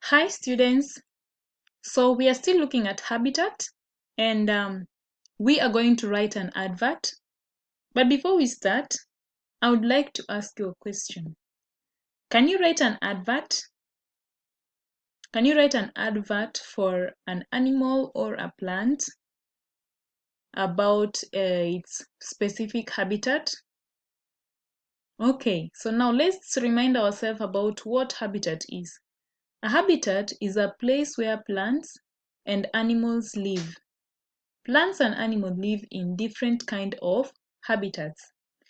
Hi students, so we are still looking at habitat and we are going to write an advert. But before we start, I would like to ask you a question. Can you write an advert? Can you write an advert for an animal or a plant about its specific habitat? Okay, so now let's remind ourselves about what habitat is. A habitat is a place where plants and animals live. Plants and animals live in different kind of habitats.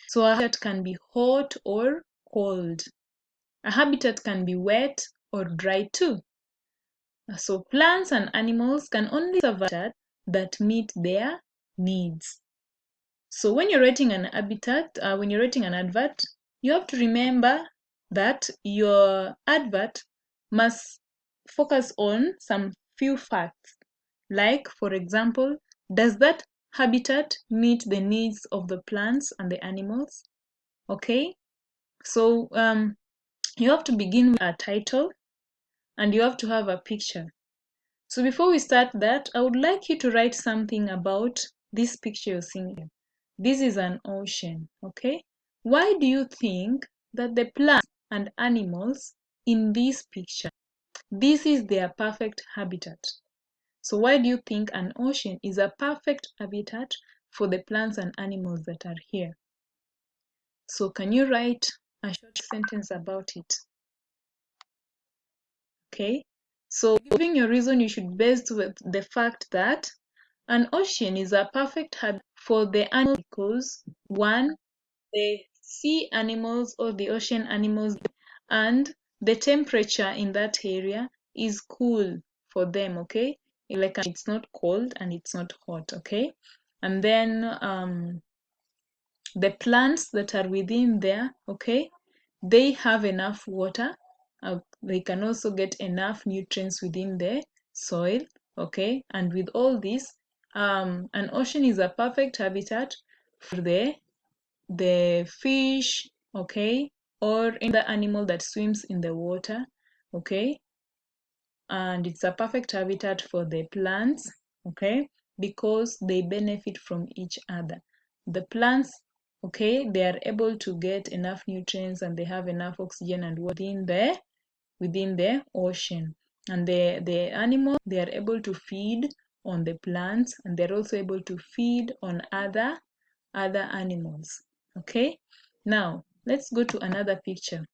So a habitat can be hot or cold. A habitat can be wet or dry too. So plants and animals can only survive that meet their needs. So when you're writing an habitat, when you're writing an advert, you have to remember that your advert must focus on some few facts. Like, for example, does that habitat meet the needs of the plants and the animals? Okay, so you have to begin with a title and you have to have a picture. So before we start that, I would like you to write something about this picture you're seeing here. This is an ocean, okay? Why do you think that the plants and animals in this picture, this is their perfect habitat? So why do you think an ocean is a perfect habitat for the plants and animals that are here? So can you write a short sentence about it? Okay, so giving your reason, you should base with the fact that an ocean is a perfect habitat for the animals because one, the sea animals or the ocean animals, and the temperature in that area is cool for them, okay? Like it's not cold and it's not hot, okay? And then the plants that are within there, okay, they have enough water. They can also get enough nutrients within the soil, okay? And with all this, an ocean is a perfect habitat for the fish, okay, or any other animal that swims in the water, okay? And it's a perfect habitat for the plants, okay, because they benefit from each other. The plants, okay, they are able to get enough nutrients and they have enough oxygen and water within the ocean. And the animals, they are able to feed on the plants and they're also able to feed on other animals, okay? Now let's go to another picture.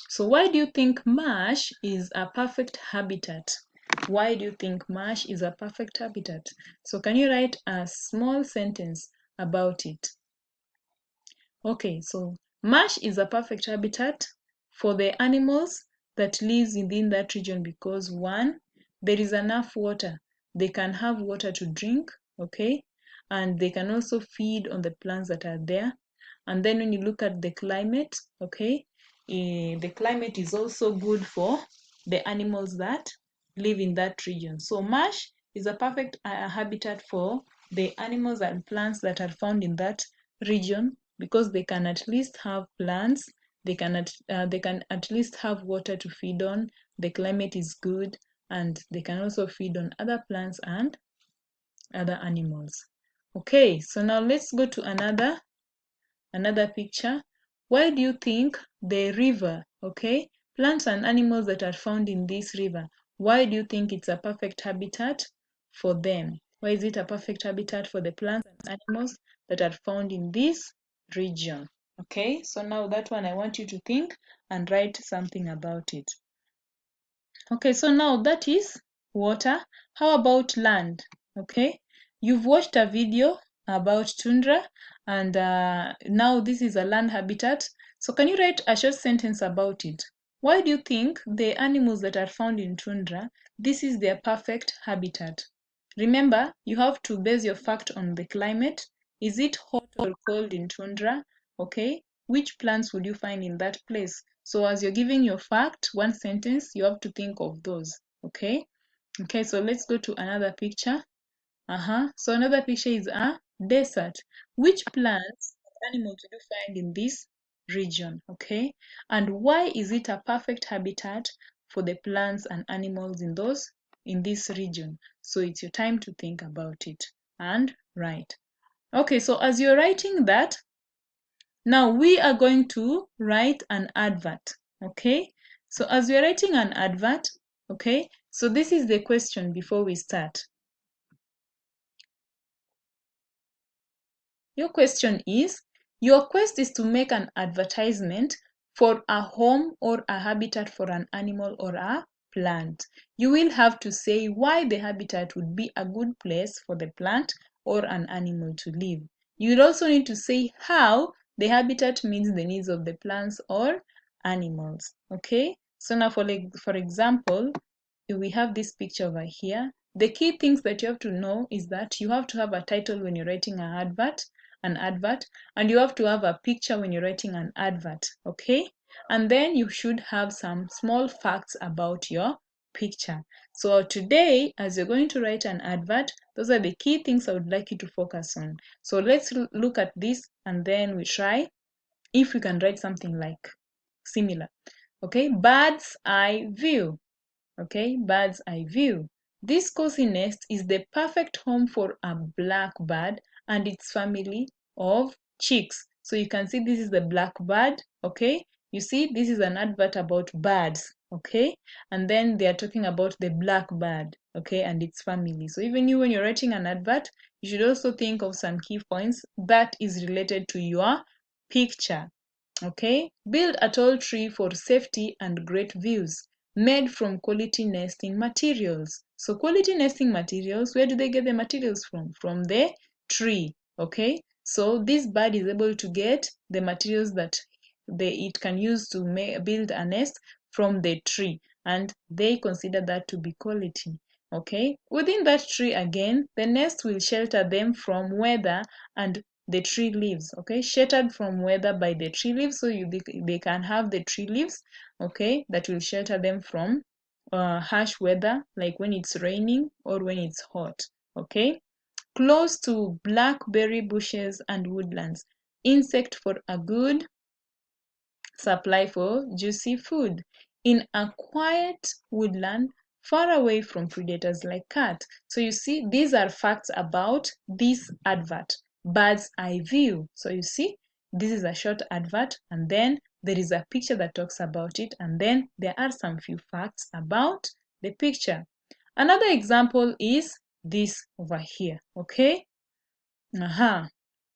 So why do you think marsh is a perfect habitat? Why do you think marsh is a perfect habitat? So can you write a small sentence about it? Okay, so marsh is a perfect habitat for the animals that lives within that region because one, there is enough water. They can have water to drink, okay? And they can also feed on the plants that are there. And then when you look at the climate, okay, the climate is also good for the animals that live in that region. So marsh is a perfect habitat for the animals and plants that are found in that region because they can at least have plants, they can at least have water to feed on, the climate is good, and they can also feed on other plants and other animals. Okay, so now let's go to another picture. Why do you think the river, okay, plants and animals that are found in this river, why do you think it's a perfect habitat for them? Why is it a perfect habitat for the plants and animals that are found in this region? Okay, so now that one I want you to think and write something about it. Okay, so now that is water. How about land? Okay, you've watched a video about tundra and now this is a land habitat. So can you write a short sentence about it? Why do you think the animals that are found in tundra, this is their perfect habitat? Remember, you have to base your fact on the climate. Is it hot or cold in tundra? Okay, which plants would you find in that place? So as you're giving your fact, one sentence, you have to think of those, okay? Okay, so let's go to another picture. So another picture is a desert. Which plants and animals do you find in this region, okay? And why is it a perfect habitat for the plants and animals in this region. So it's your time to think about it and write. Okay, so as you're writing that, now we are going to write an advert. Okay, so as we're writing an advert, okay, so this is the question before we start. Your question is, your quest is to make an advertisement for a home or a habitat for an animal or a plant. You will have to say why the habitat would be a good place for the plant or an animal to live. You will also need to say how the habitat meets the needs of the plants or animals. Okay, so now for example, we have this picture over here. The key things that you have to know is that you have to have a title when you're writing an advert, and you have to have a picture when you're writing an advert. Okay, and then you should have some small facts about your picture. So today, as you're going to write an advert, those are the key things I would like you to focus on. So let's look at this, and then we try if we can write something like similar. Okay, bird's eye view. Okay, bird's eye view. This cozy nest is the perfect home for a blackbird and its family of chicks. So you can see this is the blackbird. Okay, you see this is an advert about birds. Okay, and then they are talking about the blackbird. Okay, and its family. So even you, when you're writing an advert, you should also think of some key points that is related to your picture. Okay, build a tall tree for safety and great views, made from quality nesting materials. So quality nesting materials, where do they get the materials from? From the tree. Okay, so this bird is able to get the materials that it can use to build a nest from the tree, and they consider that to be quality. Okay, within that tree again, the nest will shelter them from weather and the tree leaves. Okay, sheltered from weather by the tree leaves, so they can have the tree leaves, okay, that will shelter them from harsh weather, like when it's raining or when it's hot. Okay, close to blackberry bushes and woodlands, insect for a good supply for juicy food, in a quiet woodland far away from predators like cats. So you see, these are facts about this advert, bird's eye view. So you see, this is a short advert, and then there is a picture that talks about it, and then there are some few facts about the picture. Another example is this over here. Okay,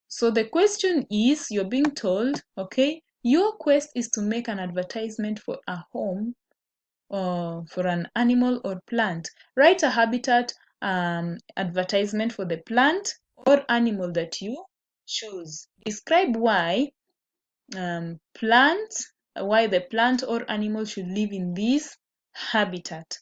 so the question is, you're being told, okay, your quest is to make an advertisement for a home or for an animal or plant. Write a habitat advertisement for the plant or animal that you choose. Describe why the plant or animal should live in this habitat.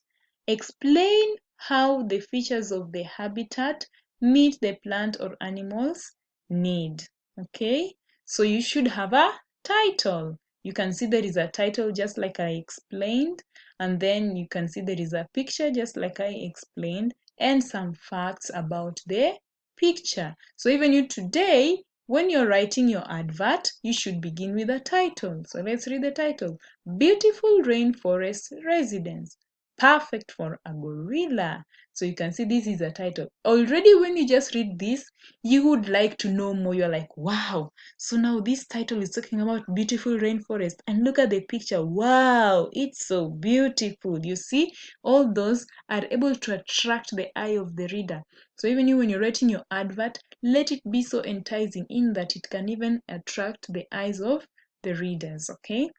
Explain how the features of the habitat meet the plant or animal's need. Okay, so you should have a title. You can see there is a title just like I explained, and then you can see there is a picture just like I explained, and some facts about the picture. So even you today, when you're writing your advert, you should begin with a title. So let's read the title. Beautiful rainforest residence, perfect for a gorilla. So you can see this is a title. Already when you just read this, you would like to know more. You're like, wow. So now this title is talking about beautiful rainforest, and look at the picture. Wow, it's so beautiful. You see, all those are able to attract the eye of the reader. So even you, when you're writing your advert, let it be so enticing in that it can even attract the eyes of the readers. Okay,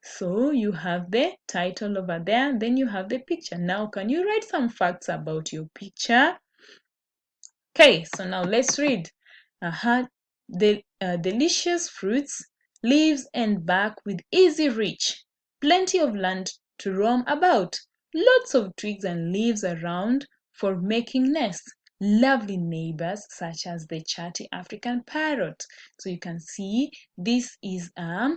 so you have the title over there, then you have the picture. Now can you write some facts about your picture? Okay, so now let's read. The delicious fruits, leaves and bark with easy reach, plenty of land to roam about, lots of twigs and leaves around for making nests, lovely neighbors such as the chatty African parrot. So you can see this is a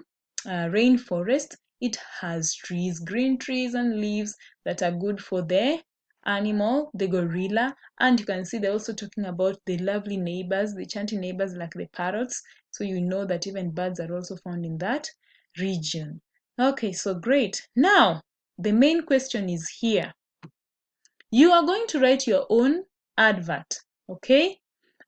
rainforest. It has trees, green trees and leaves that are good for the animal, the gorilla, and you can see they're also talking about the lovely neighbors, the chanty neighbors like the parrots. So you know that even birds are also found in that region. Okay, so great. Now, the main question is here. You are going to write your own advert, okay?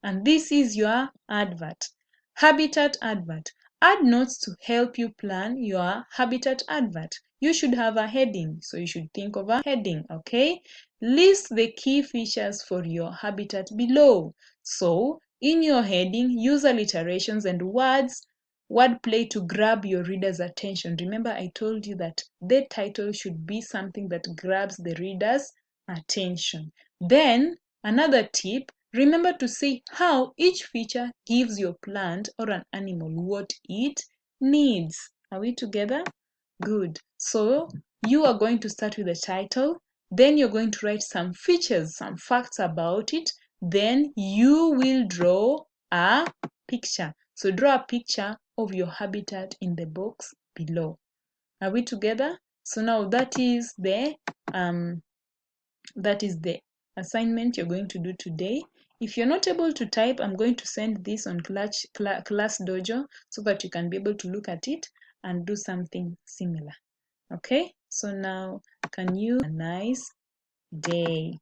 And this is your advert. Habitat advert. Add notes to help you plan your habitat advert. You should have a heading, so you should think of a heading, okay? List the key features for your habitat below. So, in your heading, use alliterations and wordplay to grab your reader's attention. Remember, I told you that the title should be something that grabs the reader's attention. Then, another tip, remember to say how each feature gives your plant or an animal what it needs. Are we together? Good. So, you are going to start with the title, then you're going to write some features, some facts about it, then you will draw a picture. So, draw a picture of your habitat in the box below. Are we together? So now that is the assignment you're going to do today. If you're not able to type, I'm going to send this on Class Dojo so that you can be able to look at it and do something similar. Okay, so now can you have a nice day?